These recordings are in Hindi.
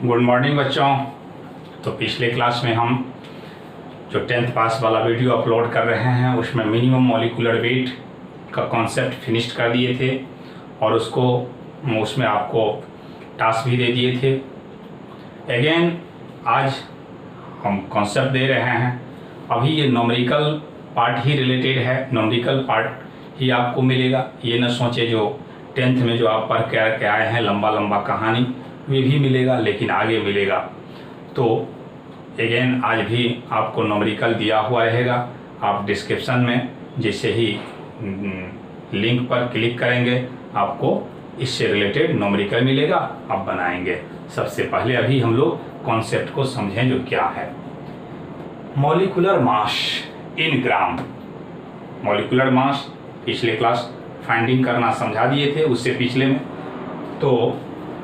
गुड मॉर्निंग बच्चों। तो पिछले क्लास में हम जो 10th पास वाला वीडियो अपलोड कर रहे हैं उसमें मिनिमम मॉलिक्यूलर वेट का कॉन्सेप्ट फिनिश्ड कर दिए थे और उसमें आपको टास्क भी दे दिए थे। अगेन आज हम कॉन्सेप्ट दे रहे हैं। अभी ये न्यूमेरिकल पार्ट ही रिलेटेड है, न्यूमेरिकल पार्ट ही आपको मिलेगा। ये न सोचे जो 10th में जो आप पढ़ के आए हैं लंबा लंबा कहानी वे भी मिलेगा, लेकिन आगे मिलेगा। तो अगेन आज भी आपको न्यूमेरिकल दिया हुआ रहेगा। आप डिस्क्रिप्शन में जैसे ही लिंक पर क्लिक करेंगे आपको इससे रिलेटेड न्यूमेरिकल मिलेगा, आप बनाएंगे। सबसे पहले अभी हम लोग कॉन्सेप्ट को समझें जो क्या है। मॉलिक्यूलर मास इन ग्राम। मॉलिक्यूलर मास पिछले क्लास फाइंडिंग करना समझा दिए थे उससे पिछले में। तो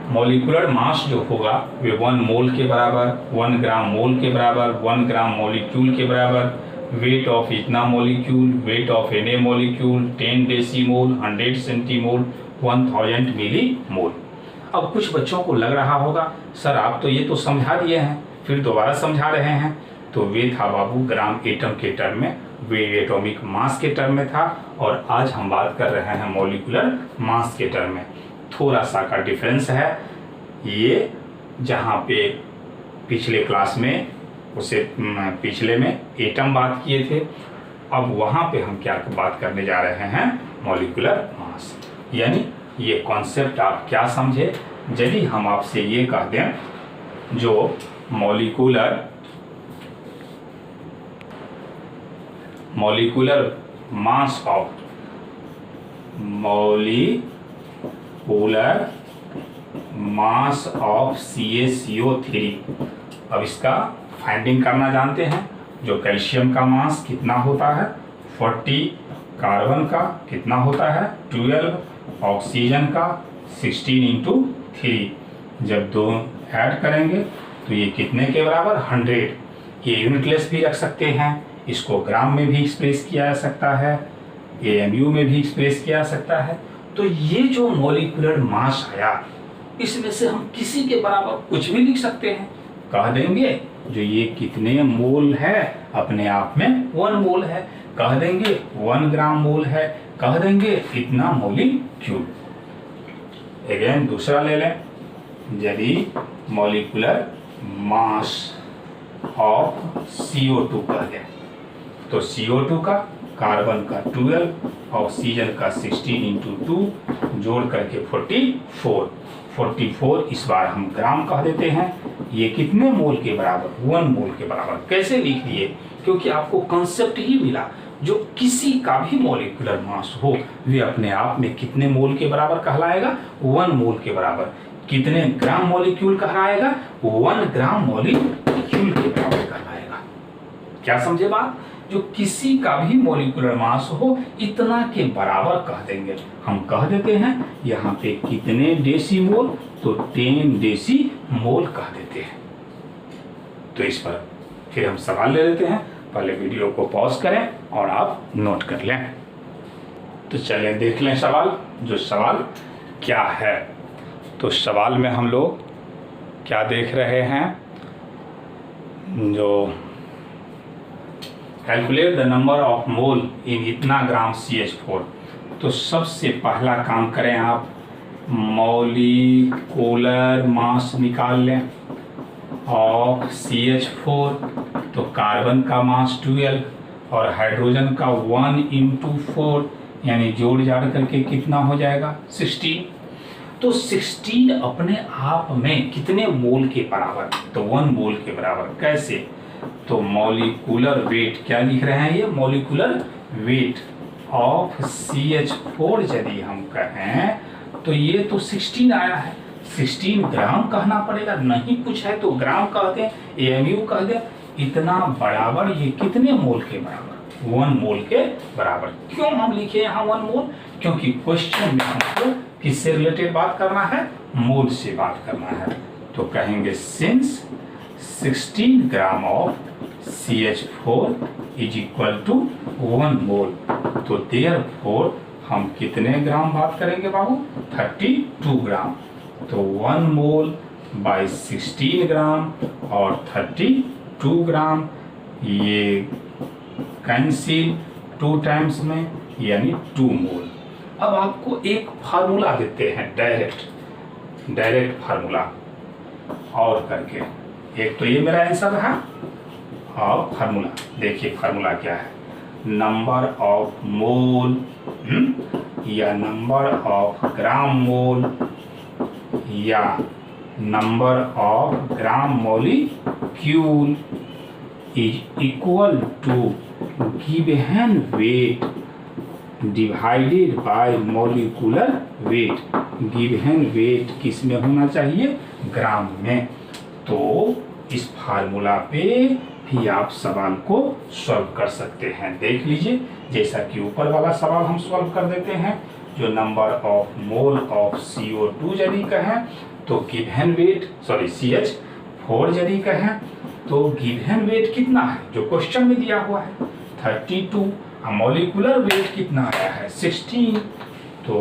मॉलिक्यूलर मास जो होगा वे 1 मोल के बराबर, 1 ग्राम मोल के बराबर, 1 ग्राम मॉलिक्यूल के बराबर, वेट ऑफ इतना molecule, weight of an a molecule, 10 decimole, 100 centimole, 1000 millimole. अब कुछ बच्चों को लग रहा होगा सर आप तो ये तो समझा दिए हैं फिर दोबारा समझा रहे हैं। तो वे था बाबू ग्राम एटम के टर्म में, वे एटॉमिक मास के टर्म में था, और आज हम बात कर रहे हैं मॉलिक्यूलर मास के टर्म में। थोड़ा सा का डिफरेंस है। ये जहाँ पे पिछले क्लास में उसे पिछले में एटम बात किए थे, अब वहाँ पे हम क्या बात करने जा रहे हैं मॉलिक्यूलर मास। यानी ये कॉन्सेप्ट आप क्या समझे यदि हम आपसे ये कह दें जो molecular mass of molecular mass of CaCO3। अब इसका फाइंडिंग करना जानते हैं। जो कैल्शियम का मास कितना होता है 40, कार्बन का कितना होता है 12, ऑक्सीजन का 16 × 3। जब दो ऐड करेंगे तो ये कितने के बराबर 100। ये यूनिटलेस भी रख सकते हैं, इसको ग्राम में भी एक्सप्रेस किया जा सकता है, AMU में भी एक्सप्रेस किया जा सकता है। तो ये जो मॉलिक्यूलर मास आया इसमें से हम किसी के बराबर कुछ भी लिख सकते हैं। कह देंगे जो ये कितने मोल है अपने आप में 1 मोल है, कह देंगे 1 ग्राम मोल है, कह देंगे इतना मॉलिक्यूल। अगेन दूसरा ले लें। यदि मॉलिक्यूलर मास ऑफ CO2 कह दें तो CO2 का, कार्बन का 12, ऑक्सीजन का 16 × 2 जोड़ करके 44 इस बार हम ग्राम कह देते हैं। ये कितने मोल के बराबर 1 मोल के बराबर। कैसे लिख दिए क्योंकि आपको कॉन्सेप्ट ही मिला। जो किसी का भी मॉलिक्यूलर मास हो वे अपने आप में कितने मोल के बराबर कहलाएगा 1 मोल के बराबर। कितने ग्राम मॉलिक्यूल कहलाएगा 1 ग्राम मॉलिक्यूल के बराबर कहलाएगा। क्या समझे बात। जो किसी का भी मॉलिक्यूलर मास हो इतना के बराबर कह देंगे। हम कह देते हैं यहाँ पे कितने डेसीमोल तो 10 डेसीमोल कह देते हैं। तो इस पर फिर हम सवाल ले लेते हैं। पहले वीडियो को पॉज करें और आप नोट कर लें। तो चलिए देख लें सवाल। जो सवाल क्या है तो सवाल में हम लोग क्या देख रहे हैं, जो calculate the number of mole in इतना ग्राम CH4। तो सबसे पहला काम करें आप मॉलिक्यूलर मास निकाल लें ऑफ CH4। तो कार्बन का मास 12 और हाइड्रोजन का 1 × 4 यानी जोड़ जाड़ करके कितना हो जाएगा 16। तो 16 अपने आप में कितने मोल के बराबर तो 1 मोल के बराबर। कैसे तो मॉलिक्यूलर वेट क्या लिख रहे हैं ये मॉलिक्यूलर वेट ऑफ CH4 यदि हम कहें तो ये तो 16 आया है। 16 ग्राम कहना पड़ेगा, नहीं कुछ है तो ग्राम कहते हैं, AMU कह दे। इतना बराबर ये कितने मोल के बराबर 1 मोल के बराबर। क्यों हम लिखे यहाँ 1 मोल क्योंकि क्वेश्चन में हमको किससे रिलेटेड बात करना है मोल से बात करना है। तो कहेंगे since 16 gram of CH4 is equal to 1 mole. तो देयरफॉर हम कितने ग्राम बात करेंगे बाबू 32 ग्राम। तो 1 मोल बाई 16 ग्राम और 32 ग्राम, ये कैंसिल 2 टाइम्स में यानी 2 मोल। अब आपको एक फार्मूला देते हैं डायरेक्ट फार्मूला और करके, एक तो ये मेरा आंसर है और फार्मूला देखिए फार्मूला क्या है, नंबर ऑफ मोल या नंबर ऑफ ग्राम मोल या number of gram molecule is equal to given weight divided by molecular weight. Given weight किस में होना चाहिए, ग्राम में। तो इस फार्मूला पे भी आप सवाल को सॉल्व कर सकते हैं। देख लीजिए, जैसा कि ऊपर वाला सवाल हम सॉल्व कर देते हैं, जो number of mole of CO2 यदि कहें तो गिवन वेट CH4 यदि कहें तो गिवन वेट कितना है जो क्वेश्चन में दिया हुआ है 32, मॉलिक्यूलर वेट कितना आया है 16, तो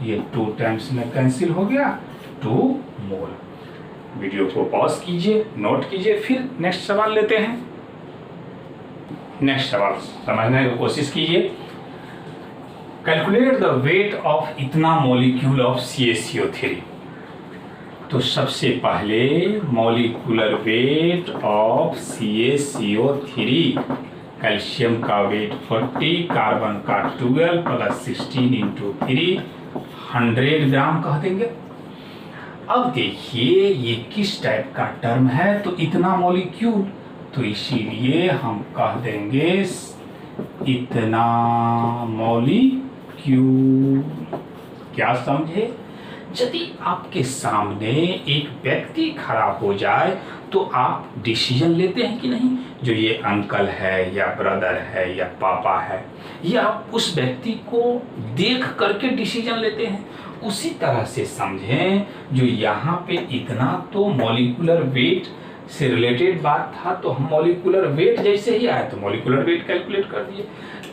ये 2 टाइम्स में कैंसिल हो गया 2 मोल। वीडियो को पॉज कीजिए, नोट कीजिए, फिर नेक्स्ट सवाल लेते हैं। नेक्स्ट सवाल समझने की कोशिश कीजिए। कैलकुलेट द वेट ऑफ इतना मॉलिक्यूल ऑफ CaCO3। तो सबसे पहले molecular weight of CaCO3, calcium का वेट 40, कार्बन का 12 प्लस 16 इंटू 3 100 ग्राम कह देंगे। अब देखिए ये किस टाइप का टर्म है, तो इतना मॉलिक्यूल, तो इसीलिए हम कह देंगे इतना मॉलिक्यूल। क्या समझे? यदि आपके सामने एक व्यक्ति खड़ा हो जाए तो आप डिसीजन लेते हैं कि नहीं, जो ये अंकल है या ब्रदर है या पापा है, या आप उस व्यक्ति को देख करके डिसीजन लेते हैं। उसी तरह से समझें, जो यहाँ पे इतना तो मॉलिक्यूलर वेट से रिलेटेड बात था, तो हम मॉलिक्यूलर वेट जैसे ही आया तो मॉलिक्यूलर वेट कैलकुलेट कर दिए,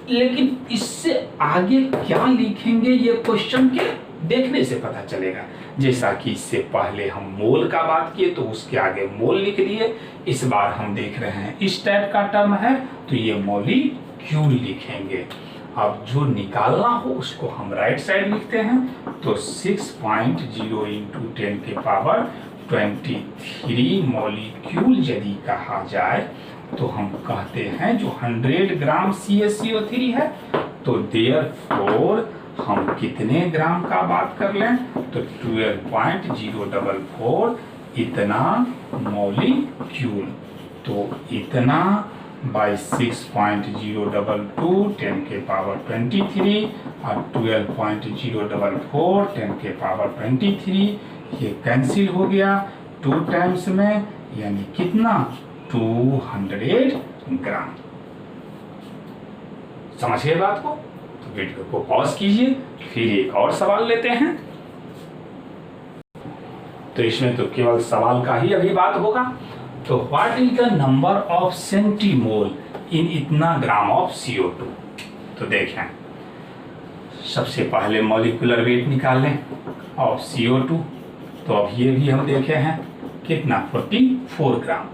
लेकिन इससे आगे क्या लिखेंगे ये क्वेश्चन के देखने से पता चलेगा। जैसा कि इससे पहले हम मोल का बात किए तो उसके आगे मोल लिख दिए, इस बार हम देख रहे हैं इस टाइप का टर्म है तो ये मॉलिक्यूल लिखेंगे। अब जो निकालना हो उसको हम राइट साइड लिखते हैं, तो 6.0 इंटू 10 के पावर 23 मॉलिक्यूल यदि कहा जाए तो हम कहते हैं जो 100 ग्राम CaCO3 है, तो देयरफॉर हम कितने ग्राम का बात कर लें, तो 12.044 इतना मॉलिक्यूल। तो इतना बाई 6.022 10 के पावर 23 और 12.044 10 के पावर 23, ये कैंसिल हो गया 2 टाइम्स में, यानी कितना 200 ग्राम। समझ गए बात को? तो वीडियो को पॉज कीजिए, फिर एक और सवाल लेते हैं। तो इसमें तो केवल सवाल का ही अभी बात होगा। तो what is the number of centimole in इतना ग्राम ऑफ CO2। तो देखें, सबसे पहले मॉलिक्यूलर वेट निकाल लें ऑफ CO2, तो अब ये भी हम देखे हैं कितना 44 ग्राम।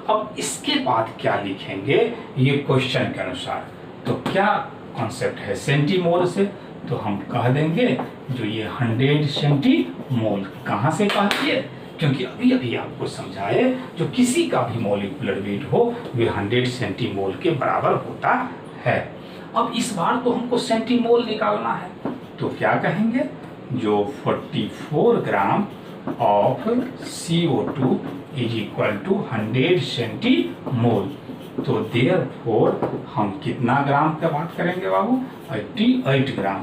अब इसके बाद क्या लिखेंगे ये क्वेश्चन के अनुसार, तो क्या कॉन्सेप्ट है सेंटीमोल से, तो हम कह देंगे जो ये 100 सेंटीमोल। कहाँ से कह दिए, क्योंकि अभी अभी आपको समझाए जो किसी का भी मॉलिक्यूलर वेट हो वे 100 सेंटीमोल के बराबर होता है। अब इस बार तो हमको सेंटीमोल निकालना है, तो क्या कहेंगे, जो 44 gram of CO2 is equal to 100 centimole. तो देयरफॉर हम कितना ग्राम का बात करेंगे बाबू, 88 ग्राम।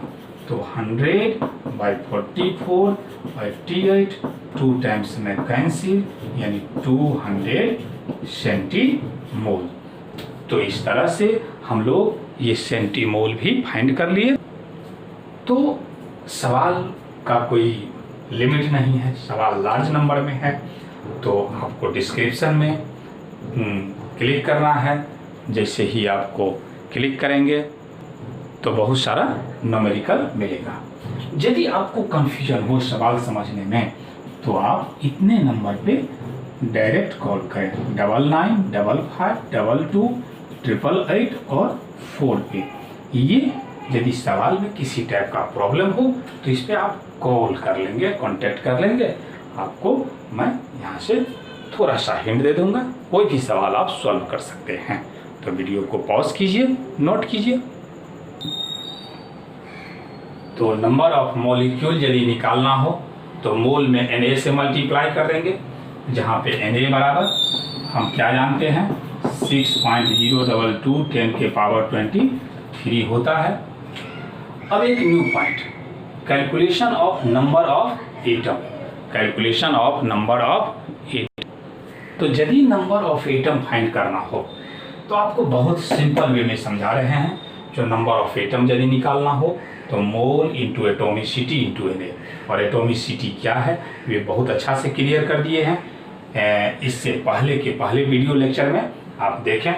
तो 100 बाई 44 88, 2 टाइम्स में कैंसिल, यानी 200 सेंटीमोल। तो इस तरह से हम लोग ये सेंटीमोल भी फाइंड कर लिए। तो सवाल का कोई लिमिट नहीं है, सवाल लार्ज नंबर में है, तो आपको डिस्क्रिप्शन में क्लिक करना है। जैसे ही आपको क्लिक करेंगे तो बहुत सारा न्यूमेरिकल मिलेगा। यदि आपको कंफ्यूजन हो सवाल समझने में तो आप इतने नंबर पे डायरेक्ट कॉल करें, 99552288 और 4 पे। ये यदि सवाल में किसी टाइप का प्रॉब्लम हो तो इस पर आप कॉल कर लेंगे, कांटेक्ट कर लेंगे। आपको मैं यहाँ से थोड़ा सा हिंट दे दूंगा, कोई भी सवाल आप सॉल्व कर सकते हैं। तो वीडियो को पॉज कीजिए, नोट कीजिए। तो नंबर ऑफ मॉलिक्यूल यदि निकालना हो तो मोल में Na से मल्टीप्लाई कर देंगे, जहाँ पे Na बराबर हम क्या जानते हैं 6.022 10 के पावर 23 होता है। अब एक new point, calculation of number of atom, calculation of number of atom. तो यदि नंबर ऑफ एटम फाइंड करना हो तो आपको बहुत सिंपल वे में समझा रहे हैं। जो नंबर ऑफ एटम यदि निकालना हो तो mole into atomicity into Na, और एटोमिसिटी क्या है वे बहुत अच्छा से क्लियर कर दिए हैं इससे पहले के पहले वीडियो लेक्चर में, आप देखें।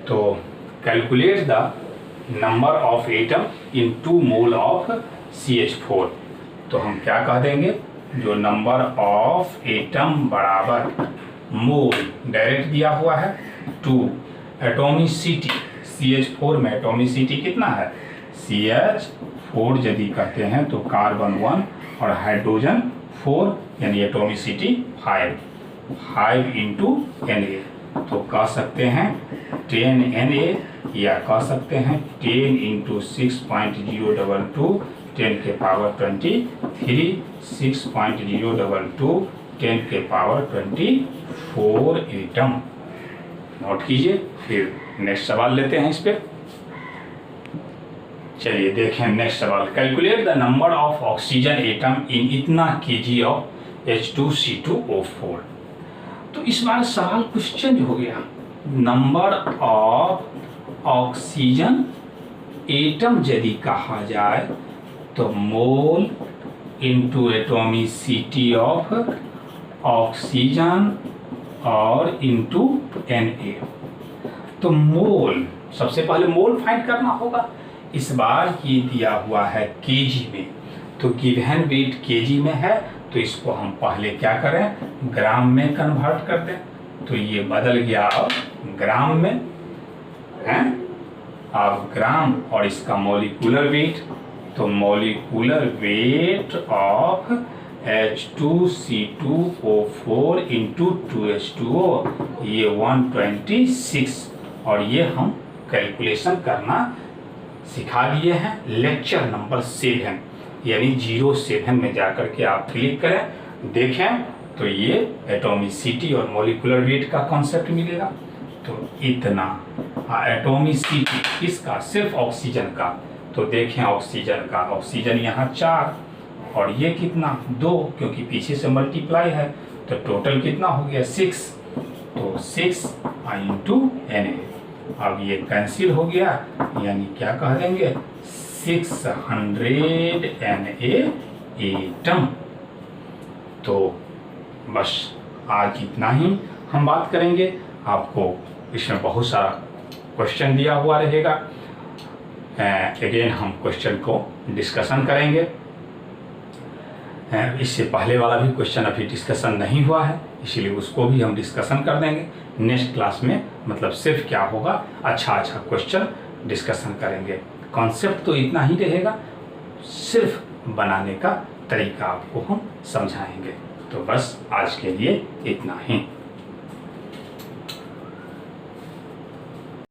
तो calculate the number of atom in 2 mole of CH4। तो हम क्या कह देंगे, जो नंबर ऑफ एटम बराबर मोल डायरेक्ट दिया हुआ है 2, एटोमिसिटी CH4 में एटोमिसिटी कितना है CH4 यदि कहते हैं तो कार्बन 1 और हाइड्रोजन 4, यानी एटोमिसिटी 5 इंटू Na। तो कह सकते हैं 10 Na, या कह सकते हैं 10 इंटू 6.022 10 के पावर 23, 6.022 10 के पावर 24 एटम। नोट कीजिए। फिर नेक्स्ट सवाल लेते हैं इस पे। चलिए देखें नेक्स्ट सवाल, calculate the number of oxygen atom in इतना kg ऑफ H2C2O4। तो इस बार सवाल कुछ चेंज हो गया, नंबर ऑफ ऑक्सीजन एटम यदि कहा जाए तो mole into atomicity of oxygen और इंटू Na। तो मोल, सबसे पहले मोल फाइंड करना होगा। इस बार ये दिया हुआ है केजी में, तो गिवन वेट केजी में है, तो इसको हम पहले क्या करें ग्राम में कन्वर्ट कर दें। तो ये बदल गया अब ग्राम में है, अब ग्राम, और इसका मॉलिक्यूलर वेट, तो molecular weight of H2C2O4 into 2H2O, ये 126, और ये हम कैलकुलेशन करना सिखा दिए हैं लेक्चर नंबर 7, यानी 07 में जाकर के आप क्लिक करें, देखें तो ये एटोमिसिटी और मॉलिक्यूलर वेट का कॉन्सेप्ट मिलेगा। तो इतना एटोमिसिटी किसका, सिर्फ ऑक्सीजन का। तो देखें ऑक्सीजन का, ऑक्सीजन यहाँ 4 और ये कितना 2, क्योंकि पीछे से मल्टीप्लाई है, तो टोटल कितना हो गया 6, तो 6 इंटू Na। अब ये कैंसिल हो गया, यानी क्या कह देंगे 600 Na एटम। तो बस आज इतना ही हम बात करेंगे। आपको इसमें बहुत सारा क्वेश्चन दिया हुआ रहेगा, अगेन हम क्वेश्चन को डिस्कशन करेंगे। इससे पहले वाला भी क्वेश्चन अभी डिस्कशन नहीं हुआ है, इसीलिए उसको भी हम डिस्कशन कर देंगे नेक्स्ट क्लास में। मतलब सिर्फ क्या होगा, अच्छा क्वेश्चन डिस्कशन करेंगे। कॉन्सेप्ट तो इतना ही रहेगा, सिर्फ बनाने का तरीका आपको हम समझाएंगे। तो बस आज के लिए इतना ही।